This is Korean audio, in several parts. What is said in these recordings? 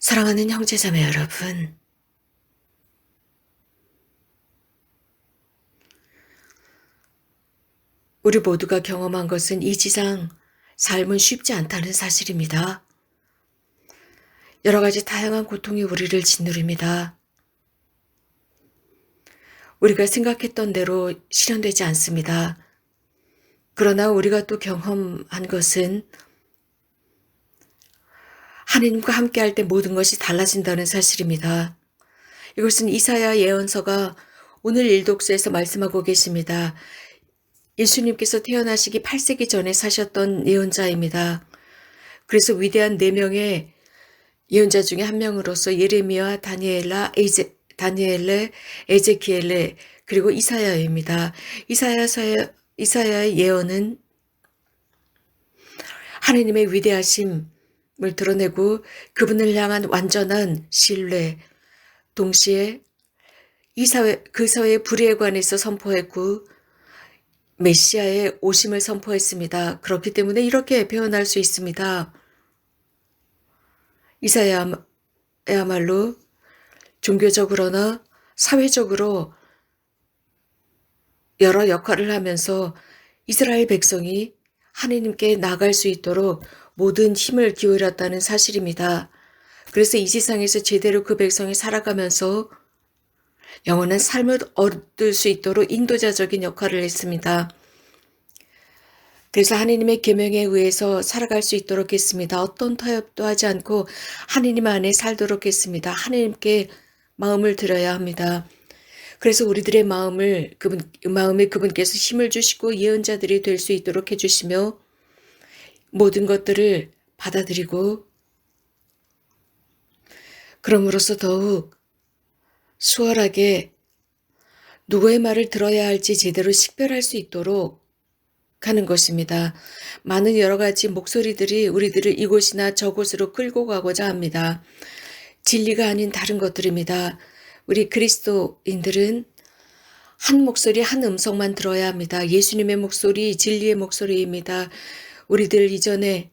사랑하는 형제자매 여러분, 우리 모두가 경험한 것은 이 지상 삶은 쉽지 않다는 사실입니다. 여러 가지 다양한 고통이 우리를 짓누릅니다. 우리가 생각했던 대로 실현되지 않습니다. 그러나 우리가 또 경험한 것은 하나님과 함께할 때 모든 것이 달라진다는 사실입니다. 이것은 이사야 예언서가 오늘 일독서에서 말씀하고 계십니다. 예수님께서 태어나시기 8세기 전에 사셨던 예언자입니다. 그래서 위대한 4명의 예언자 중에 한 명으로서 예레미야, 다니엘레, 에제키엘레, 그리고 이사야입니다. 이사야의 예언은 하느님의 위대하심을 드러내고 그분을 향한 완전한 신뢰, 동시에 그 사회의 불의에 관해서 선포했고 메시아의 오심을 선포했습니다. 그렇기 때문에 이렇게 표현할 수 있습니다. 이사야야말로 종교적으로나 사회적으로 여러 역할을 하면서 이스라엘 백성이 하느님께 나갈 수 있도록 모든 힘을 기울였다는 사실입니다. 그래서 이 세상에서 제대로 그 백성이 살아가면서 영원한 삶을 얻을 수 있도록 인도자적인 역할을 했습니다. 그래서 하느님의 계명에 의해서 살아갈 수 있도록 했습니다. 어떤 타협도 하지 않고 하느님 안에 살도록 했습니다. 하느님께 마음을 드려야 합니다. 그래서 우리들의 마음에 그분께서 힘을 주시고 예언자들이 될 수 있도록 해주시며 모든 것들을 받아들이고 그럼으로써 더욱 수월하게 누구의 말을 들어야 할지 제대로 식별할 수 있도록 하는 것입니다. 많은 여러 가지 목소리들이 우리들을 이곳이나 저곳으로 끌고 가고자 합니다. 진리가 아닌 다른 것들입니다. 우리 그리스도인들은 한 목소리, 한 음성만 들어야 합니다. 예수님의 목소리, 진리의 목소리입니다. 우리들 이전에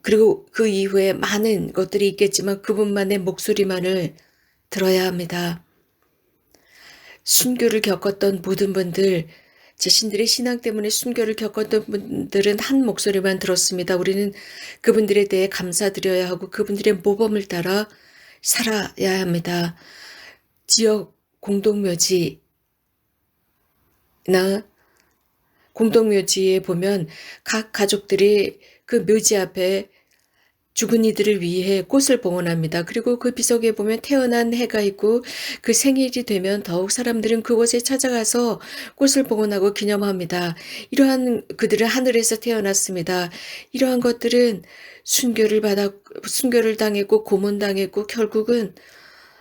그리고 그 이후에 많은 것들이 있겠지만 그분만의 목소리만을 들어야 합니다. 순교를 겪었던 모든 분들, 자신들의 신앙 때문에 순교를 겪었던 분들은 한 목소리만 들었습니다. 우리는 그분들에 대해 감사드려야 하고 그분들의 모범을 따라 살아야 합니다. 지역 공동묘지나 공동묘지에 보면 각 가족들이 그 묘지 앞에 죽은 이들을 위해 꽃을 봉헌합니다. 그리고 그 비석에 보면 태어난 해가 있고 그 생일이 되면 더욱 사람들은 그곳에 찾아가서 꽃을 봉헌하고 기념합니다. 이러한 그들은 하늘에서 태어났습니다. 이러한 것들은 순교를 당했고 고문당했고 결국은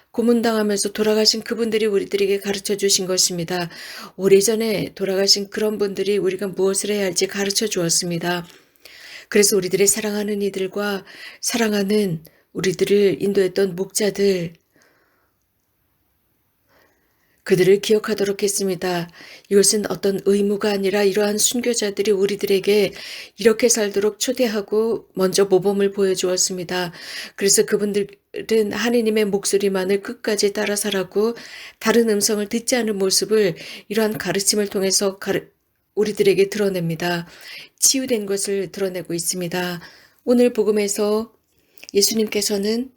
고문당하면서 돌아가신 그분들이 우리들에게 가르쳐 주신 것입니다. 오래전에 돌아가신 그런 분들이 우리가 무엇을 해야 할지 가르쳐 주었습니다. 그래서 우리들의 사랑하는 이들과 사랑하는 우리들을 인도했던 목자들, 그들을 기억하도록 했습니다. 이것은 어떤 의무가 아니라 이러한 순교자들이 우리들에게 이렇게 살도록 초대하고 먼저 모범을 보여주었습니다. 그래서 그분들은 하느님의 목소리만을 끝까지 따라 살았고 다른 음성을 듣지 않은 모습을 이러한 가르침을 통해서 우리들에게 드러냅니다. 치유된 것을 드러내고 있습니다. 오늘 복음에서 예수님께서는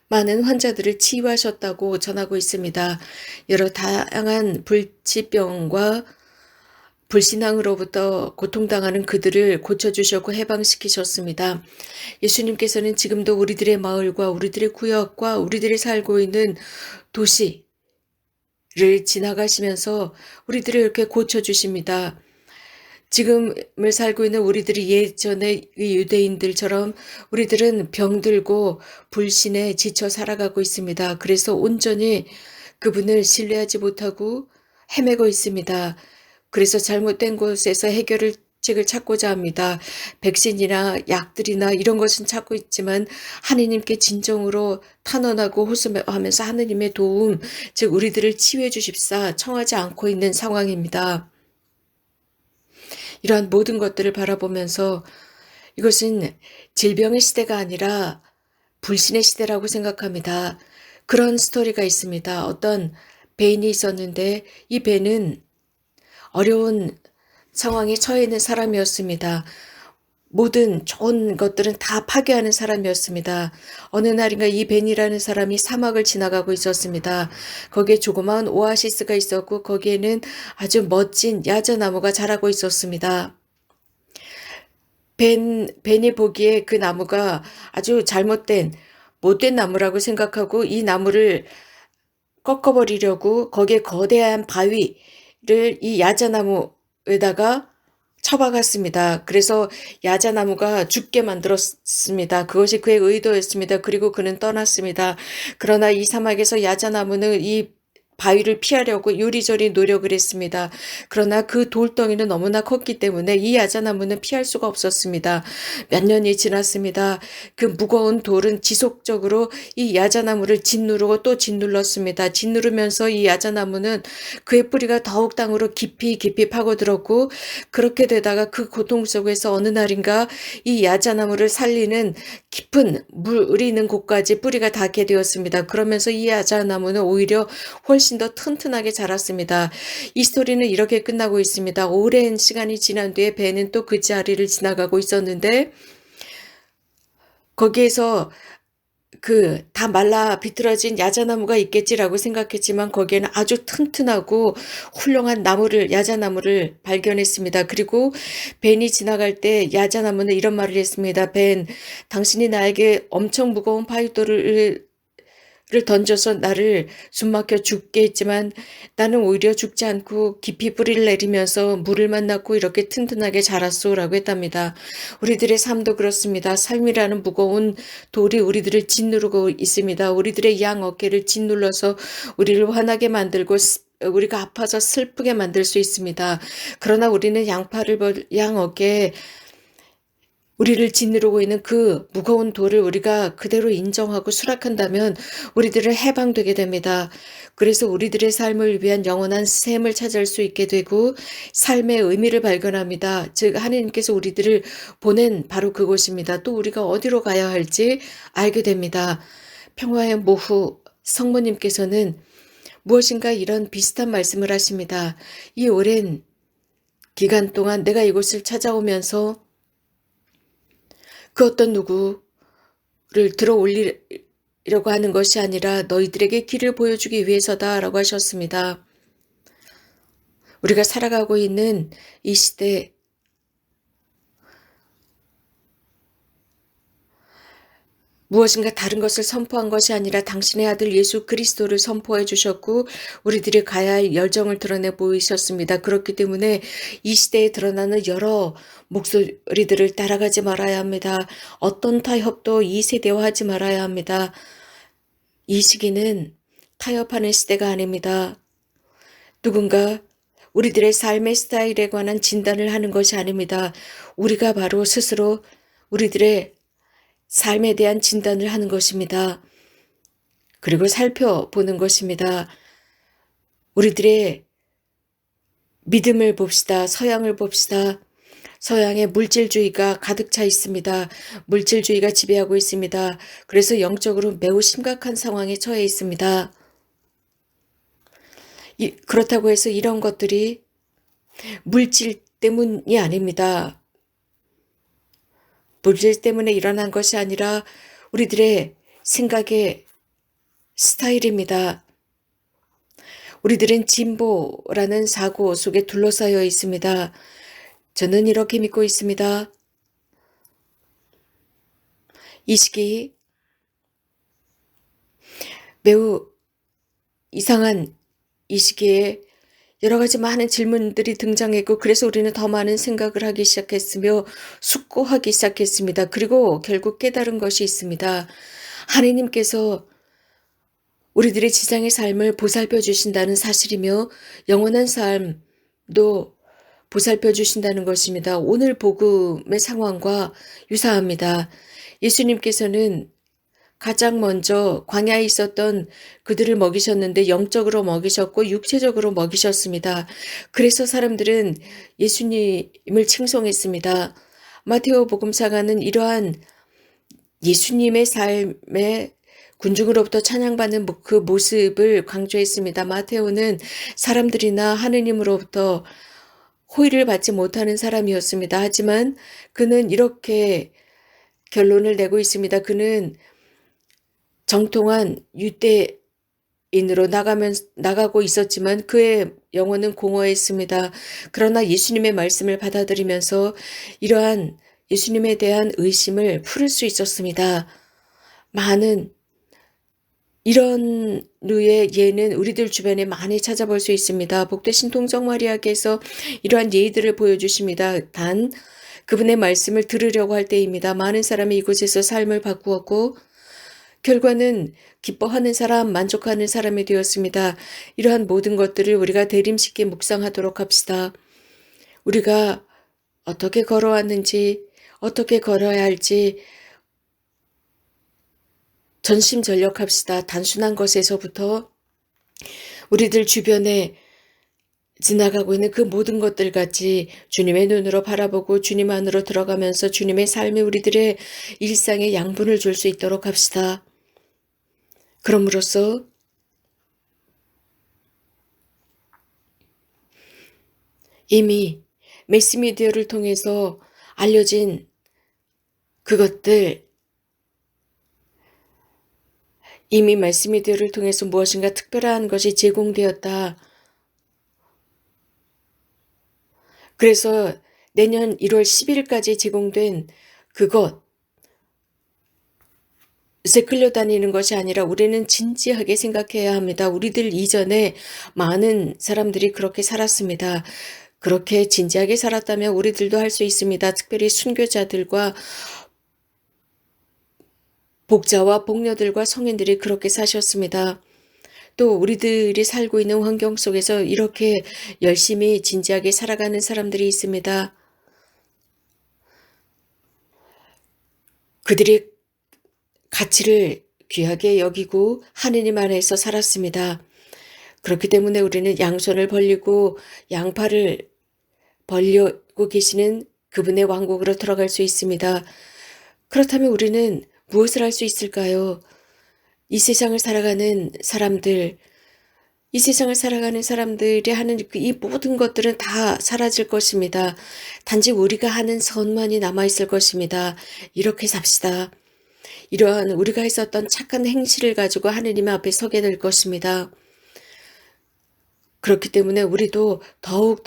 많은 환자들을 치유하셨다고 전하고 있습니다. 여러 다양한 불치병과 불신앙으로부터 고통당하는 그들을 고쳐주셨고 해방시키셨습니다. 예수님께서는 지금도 우리들의 마을과 우리들의 구역과 우리들이 살고 있는 도시를 지나가시면서 우리들을 이렇게 고쳐주십니다. 지금을 살고 있는 우리들이 예전의 유대인들처럼 우리들은 병들고 불신에 지쳐 살아가고 있습니다. 그래서 온전히 그분을 신뢰하지 못하고 헤매고 있습니다. 그래서 잘못된 곳에서 해결책을 찾고자 합니다. 백신이나 약들이나 이런 것은 찾고 있지만 하느님께 진정으로 탄원하고 호소하면서 하느님의 도움, 즉 우리들을 치유해 주십사 청하지 않고 있는 상황입니다. 이러한 모든 것들을 바라보면서 이것은 질병의 시대가 아니라 불신의 시대라고 생각합니다. 그런 스토리가 있습니다. 어떤 벤이 있었는데 이 벤은 어려운 상황에 처해 있는 사람이었습니다. 모든 좋은 것들은 다 파괴하는 사람이었습니다. 어느 날인가 이 벤이라는 사람이 사막을 지나가고 있었습니다. 거기에 조그마한 오아시스가 있었고 거기에는 아주 멋진 야자나무가 자라고 있었습니다. 벤이 보기에 그 나무가 아주 못된 나무라고 생각하고 이 나무를 꺾어버리려고 거기에 거대한 바위를 이 야자나무에다가 쳐박았습니다. 그래서 야자나무가 죽게 만들었습니다. 그것이 그의 의도였습니다. 그리고 그는 떠났습니다. 그러나 이 사막에서 야자나무는 이 바위를 피하려고 요리조리 노력을 했습니다. 그러나 그 돌덩이는 너무나 컸기 때문에 이 야자나무는 피할 수가 없었습니다. 몇 년이 지났습니다. 그 무거운 돌은 지속적으로 이 야자나무를 짓누르고 또 짓눌렀습니다. 짓누르면서 이 야자나무는 그의 뿌리가 더욱 땅으로 깊이 파고들었고 그렇게 되다가 그 고통 속에서 어느 날인가 이 야자나무를 살리는 깊은 물이 있는 곳까지 뿌리가 닿게 되었습니다. 그러면서 이 야자나무는 오히려 훨씬 더 튼튼하게 자랐습니다. 이 스토리는 이렇게 끝나고 있습니다. 오랜 시간이 지난 뒤에 벤은 또 그 자리를 지나가고 있었는데 거기에서 다 말라 비틀어진 야자나무가 있겠지라고 생각했지만 거기에는 아주 튼튼하고 훌륭한 야자나무를 발견했습니다. 그리고 벤이 지나갈 때 야자나무는 이런 말을 했습니다. 벤, 당신이 나에게 엄청 무거운 파이돌을 던져서 나를 숨막혀 죽게 했지만 나는 오히려 죽지 않고 깊이 뿌리를 내리면서 물을 만났고 이렇게 튼튼하게 자랐소라고 했답니다. 우리들의 삶도 그렇습니다. 삶이라는 무거운 돌이 우리들을 짓누르고 있습니다. 우리들의 양 어깨를 짓눌러서 우리를 화나게 만들고 우리가 아파서 슬프게 만들 수 있습니다. 그러나 우리는 양 어깨에 우리를 짓누르고 있는 그 무거운 돌을 우리가 그대로 인정하고 수락한다면 우리들은 해방되게 됩니다. 그래서 우리들의 삶을 위한 영원한 샘을 찾을 수 있게 되고 삶의 의미를 발견합니다. 즉 하나님께서 우리들을 보낸 바로 그곳입니다. 또 우리가 어디로 가야 할지 알게 됩니다. 평화의 모후 성모님께서는 무엇인가 이런 비슷한 말씀을 하십니다. 이 오랜 기간 동안 내가 이곳을 찾아오면서 그 어떤 누구를 들어 올리려고 하는 것이 아니라 너희들에게 길을 보여주기 위해서다라고 하셨습니다. 우리가 살아가고 있는 이 시대 무엇인가 다른 것을 선포한 것이 아니라 당신의 아들 예수 그리스도를 선포해 주셨고 우리들이 가야 할 열정을 드러내 보이셨습니다. 그렇기 때문에 이 시대에 드러나는 여러 목소리들을 따라가지 말아야 합니다. 어떤 타협도 이 세대와 하지 말아야 합니다. 이 시기는 타협하는 시대가 아닙니다. 누군가 우리들의 삶의 스타일에 관한 진단을 하는 것이 아닙니다. 우리가 바로 스스로 우리들의 삶에 대한 진단을 하는 것입니다. 그리고 살펴보는 것입니다. 우리들의 믿음을 봅시다. 서양을 봅시다. 서양의 물질주의가 가득 차 있습니다. 물질주의가 지배하고 있습니다. 그래서 영적으로 매우 심각한 상황에 처해 있습니다. 그렇다고 해서 이런 것들이 물질 때문이 아닙니다. 물질 때문에 일어난 것이 아니라 우리들의 생각의 스타일입니다. 우리들은 진보라는 사고 속에 둘러싸여 있습니다. 저는 이렇게 믿고 있습니다. 이 시기 매우 이상한 이 시기에 여러 가지 많은 질문들이 등장했고 그래서 우리는 더 많은 생각을 하기 시작했으며 숙고하기 시작했습니다. 그리고 결국 깨달은 것이 있습니다. 하나님께서 우리들의 지상의 삶을 보살펴 주신다는 사실이며 영원한 삶도 보살펴 주신다는 것입니다. 오늘 복음의 상황과 유사합니다. 예수님께서는 가장 먼저 광야에 있었던 그들을 먹이셨는데 영적으로 먹이셨고 육체적으로 먹이셨습니다. 그래서 사람들은 예수님을 칭송했습니다. 마테오 복음사가는 이러한 예수님의 삶에 군중으로부터 찬양받는 그 모습을 강조했습니다. 마테오는 사람들이나 하느님으로부터 호의를 받지 못하는 사람이었습니다. 하지만 그는 이렇게 결론을 내고 있습니다. 그는 정통한 유대인으로 나가고 있었지만 그의 영혼은 공허했습니다. 그러나 예수님의 말씀을 받아들이면서 이러한 예수님에 대한 의심을 풀을 수 있었습니다. 많은 이런 류의 예는 우리들 주변에 많이 찾아볼 수 있습니다. 복되신 통정 마리아께서 이러한 예의들을 보여주십니다. 단 그분의 말씀을 들으려고 할 때입니다. 많은 사람이 이곳에서 삶을 바꾸었고 결과는 기뻐하는 사람, 만족하는 사람이 되었습니다. 이러한 모든 것들을 우리가 대림쉽게 묵상하도록 합시다. 우리가 어떻게 걸어왔는지, 어떻게 걸어야 할지 전심전력합시다. 단순한 것에서부터 우리들 주변에 지나가고 있는 그 모든 것들 같이 주님의 눈으로 바라보고 주님 안으로 들어가면서 주님의 삶이 우리들의 일상에 양분을 줄 수 있도록 합시다. 그럼으로써 이미 매스미디어를 통해서 알려진 그것들, 이미 매스미디어를 통해서 무엇인가 특별한 것이 제공되었다. 그래서 내년 1월 10일까지 제공된 그것에 끌려다니는 것이 아니라 우리는 진지하게 생각해야 합니다. 우리들 이전에 많은 사람들이 그렇게 살았습니다. 그렇게 진지하게 살았다면 우리들도 할 수 있습니다. 특별히 순교자들과 복자와 복녀들과 성인들이 그렇게 사셨습니다. 또 우리들이 살고 있는 환경 속에서 이렇게 열심히 진지하게 살아가는 사람들이 있습니다. 그들이 가치를 귀하게 여기고 하느님 안에서 살았습니다. 그렇기 때문에 우리는 양손을 벌리고 양팔을 벌리고 계시는 그분의 왕국으로 들어갈 수 있습니다. 그렇다면 우리는 무엇을 할 수 있을까요? 이 세상을 살아가는 사람들이 하는 이 모든 것들은 다 사라질 것입니다. 단지 우리가 하는 선만이 남아있을 것입니다. 이렇게 삽시다. 이러한 우리가 했었던 착한 행실을 가지고 하느님 앞에 서게 될 것입니다. 그렇기 때문에 우리도 더욱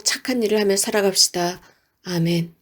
착한 일을 하며 살아갑시다. 아멘.